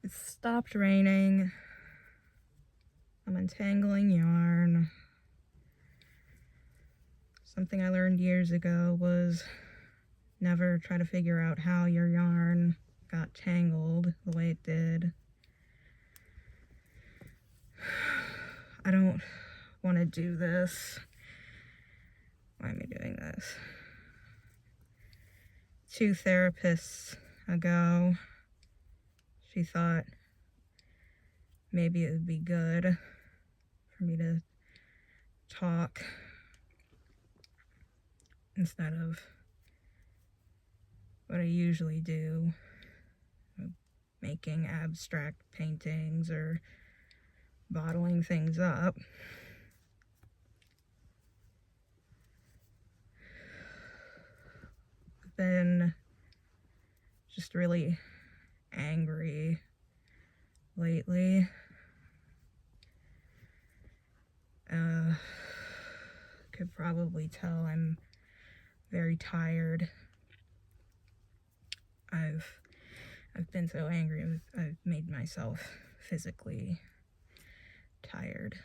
It stopped raining. I'm untangling yarn. Something I learned years ago was never try to figure out how your yarn got tangled the way it did. I don't want to do this. Why am I doing this? 2 therapists ago, she thought maybe it would be good for me to talk instead of what I usually do, making abstract paintings or bottling things up. I've been just really angry lately. Could probably tell I'm very tired. I've been so angry, I've made myself physically tired.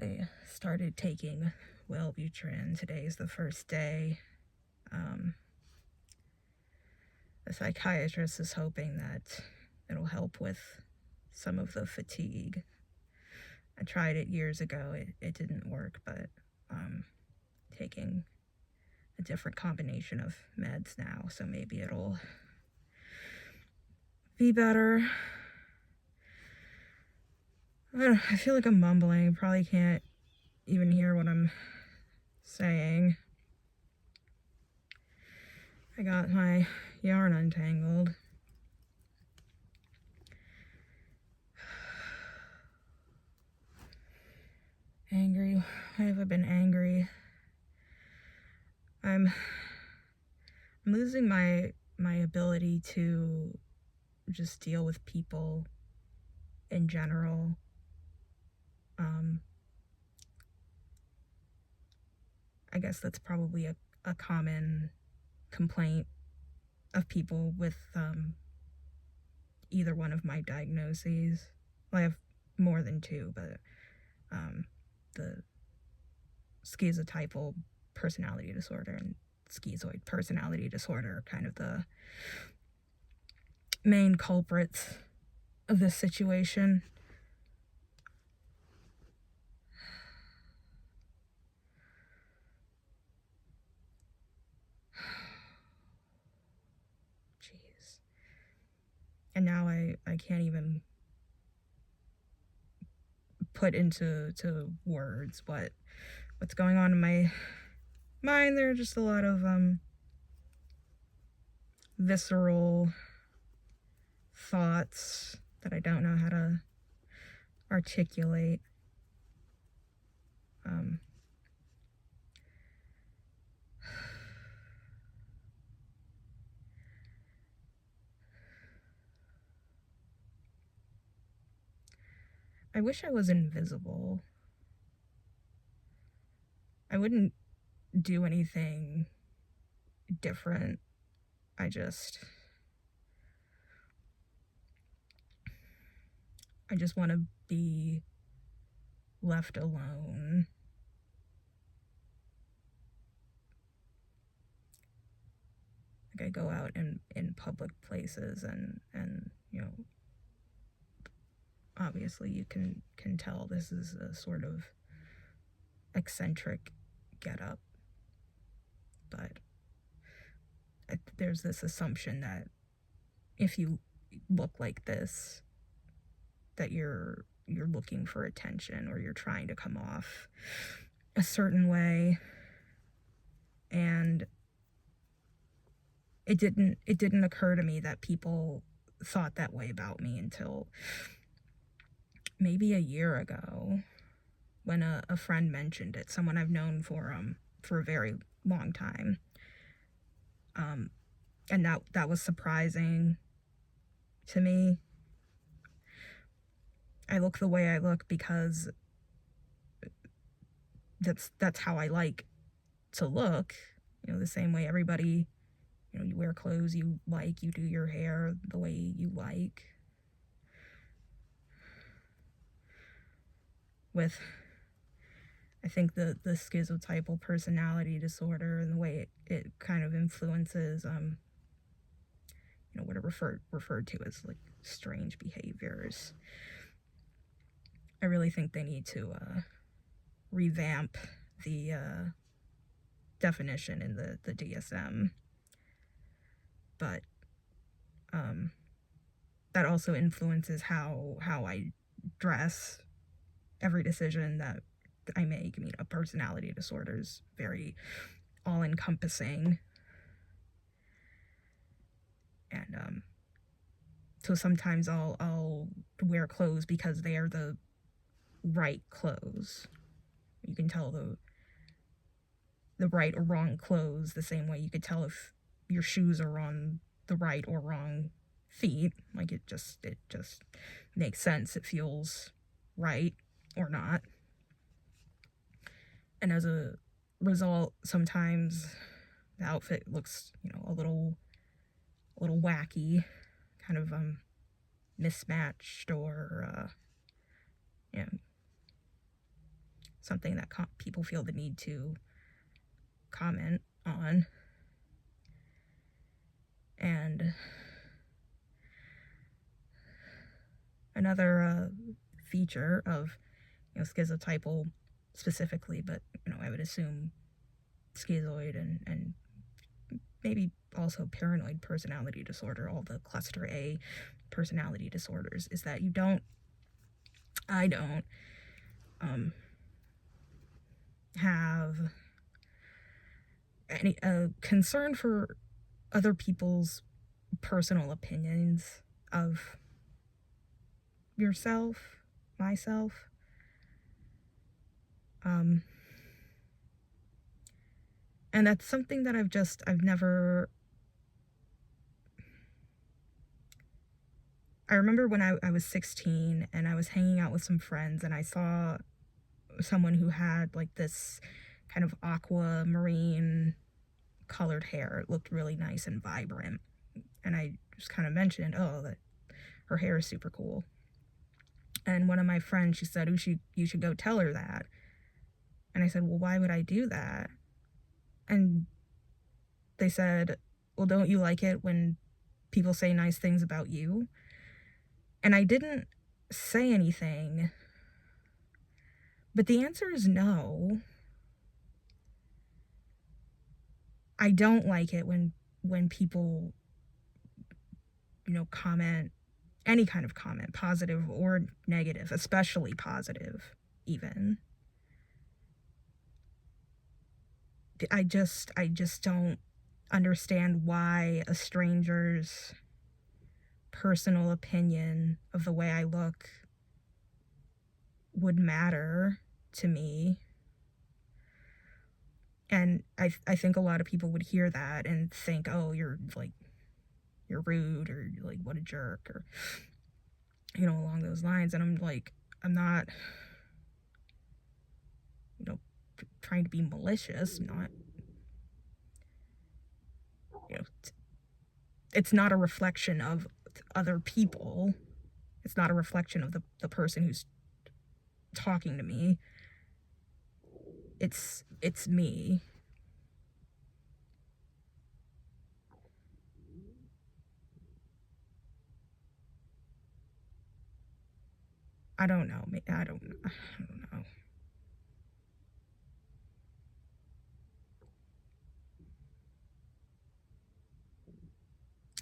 I started taking Wellbutrin. Today's the first day. The psychiatrist is hoping that it'll help with some of the fatigue. I tried it years ago. It didn't work, but taking a different combination of meds now, so maybe it'll be better. I feel like I'm mumbling. Probably can't even hear what I'm saying. I got my yarn untangled. Angry. Why have I been angry? I'm losing my ability to just deal with people in general. I guess that's probably a common complaint of people with either one of my diagnoses. Well, I have more than 2, but the schizotypal personality disorder and schizoid personality disorder are kind of the main culprits of this situation. Jeez. And now I can't even put into words what's going on in my mind. There are just a lot of visceral thoughts that I don't know how to articulate. I wish I was invisible. I wouldn't do anything different. I just want to be left alone. Like I go out in public places and you know, obviously you can tell this is a sort of eccentric getup, but there's this assumption that if you look like this, that you're looking for attention or you're trying to come off a certain way. And it didn't occur to me that people thought that way about me until maybe a year ago, when a friend mentioned it, someone I've known for a very long time. And that was surprising to me. I look the way I look because that's how I like to look, the same way everybody you wear clothes you like, you do your hair the way you like. With, I think, the schizotypal personality disorder and the way it kind of influences, what are referred to as like strange behaviors. I really think they need to revamp the definition in the DSM. But that also influences how I dress, every decision that I make. I mean, a personality disorder is very all-encompassing. And so sometimes I'll wear clothes because they are the right clothes. You can tell the right or wrong clothes the same way you could tell if your shoes are on the right or wrong feet. Like it just makes sense. It feels right or not. And as a result, sometimes the outfit looks, a little wacky, kind of mismatched, or something that people feel the need to comment on. And another feature of schizotypal specifically, but I would assume schizoid and maybe also paranoid personality disorder, all the cluster A personality disorders, is that I don't have any concern for other people's personal opinions of myself. And that's something that I've never. I remember when I was 16 and I was hanging out with some friends and I saw someone who had like this kind of aquamarine colored hair. It looked really nice and vibrant. And I just kind of mentioned, that her hair is super cool. And one of my friends, she said, you should go tell her that. And I said, well, why would I do that? And they said, well, don't you like it when people say nice things about you? And I didn't say anything, but the answer is no. I don't like it when people, comment, any kind of comment, positive or negative, especially positive, even. I just don't understand why a stranger's personal opinion of the way I look would matter to me. And I think a lot of people would hear that and think, oh, you're rude, or like, what a jerk, or along those lines. And I'm like, I'm not trying to be malicious. Not, it's not a reflection of other people. It's not a reflection of the person who's talking to me. It's me. I don't know. I don't know.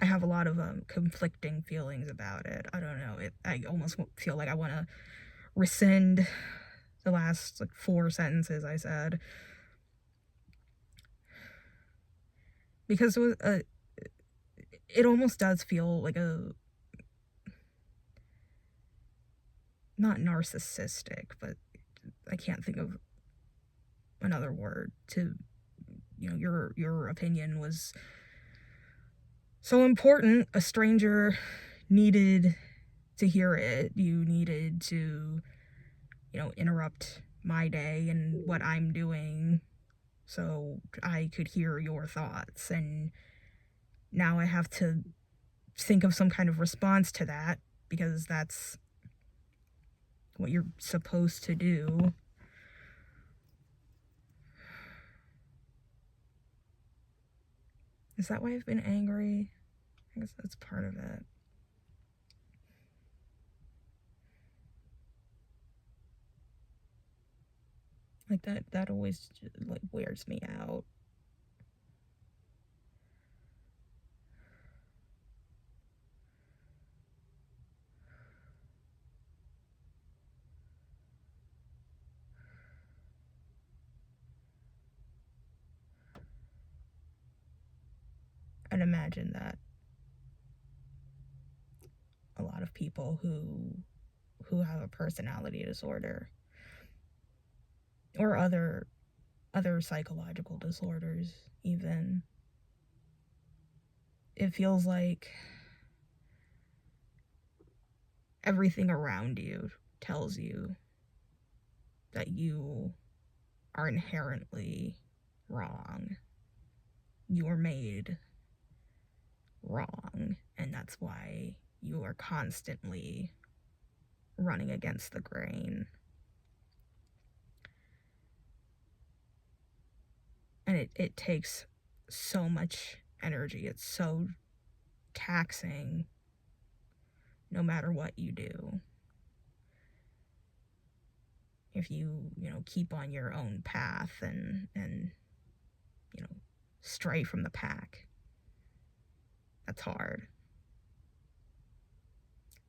I have a lot of conflicting feelings about it. I don't know. I almost feel like I want to rescind the last 4 sentences I said, because it almost does feel like a, not narcissistic, but I can't think of another word to, your opinion was so important, a stranger needed to hear it. You needed to, interrupt my day and what I'm doing so I could hear your thoughts. And now I have to think of some kind of response to that because that's what you're supposed to do. Is that why I've been angry? I guess that's part of it. Like that always like wears me out. I'd imagine that a lot of people who have a personality disorder or other psychological disorders even, it feels like everything around you tells you that you are inherently wrong. You are made wrong, and that's why you are constantly running against the grain. And it takes so much energy. It's so taxing no matter what you do. If you keep on your own path and stray from the pack, that's hard.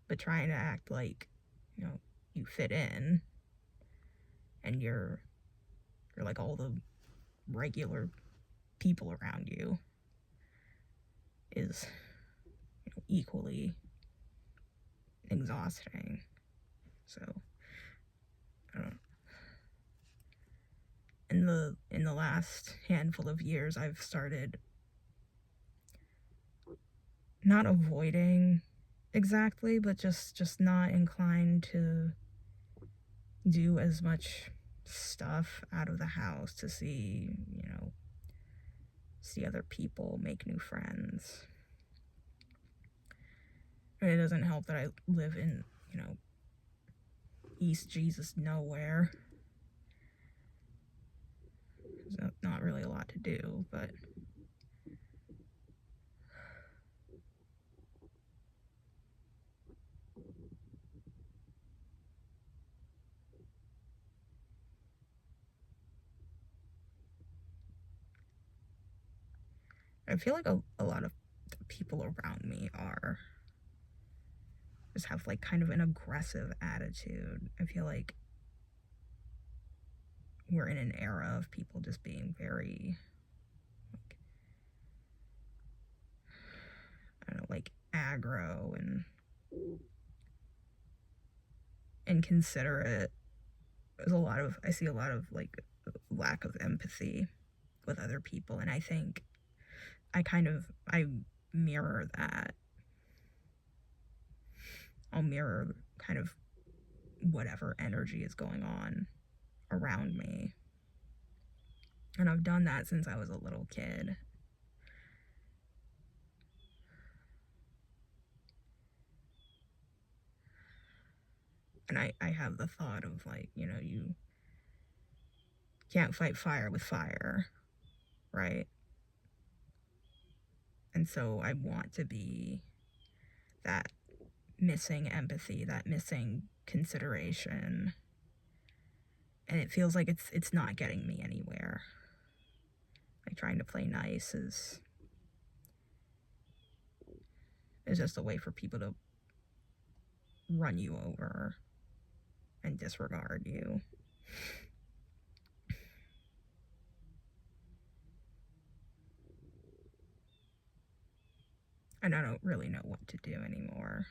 But trying to act like you fit in and you're like all the regular people around you is equally exhausting. So I don't know. In the last handful of years, I've started not avoiding exactly, but just not inclined to do as much stuff out of the house to see other people, make new friends. And it doesn't help that I live in East Jesus nowhere. There's not really a lot to do, but I feel like a lot of the people around me just have like kind of an aggressive attitude. I feel like we're in an era of people just being very like, I don't know, like aggro and inconsiderate. I see a lot of like lack of empathy with other people, and I think I mirror that. I'll mirror kind of whatever energy is going on around me. And I've done that since I was a little kid. And I have the thought of like, you can't fight fire with fire, right? And so I want to be that missing empathy, that missing consideration. And it feels like it's not getting me anywhere. Like trying to play nice is just a way for people to run you over and disregard you. And I don't really know what to do anymore.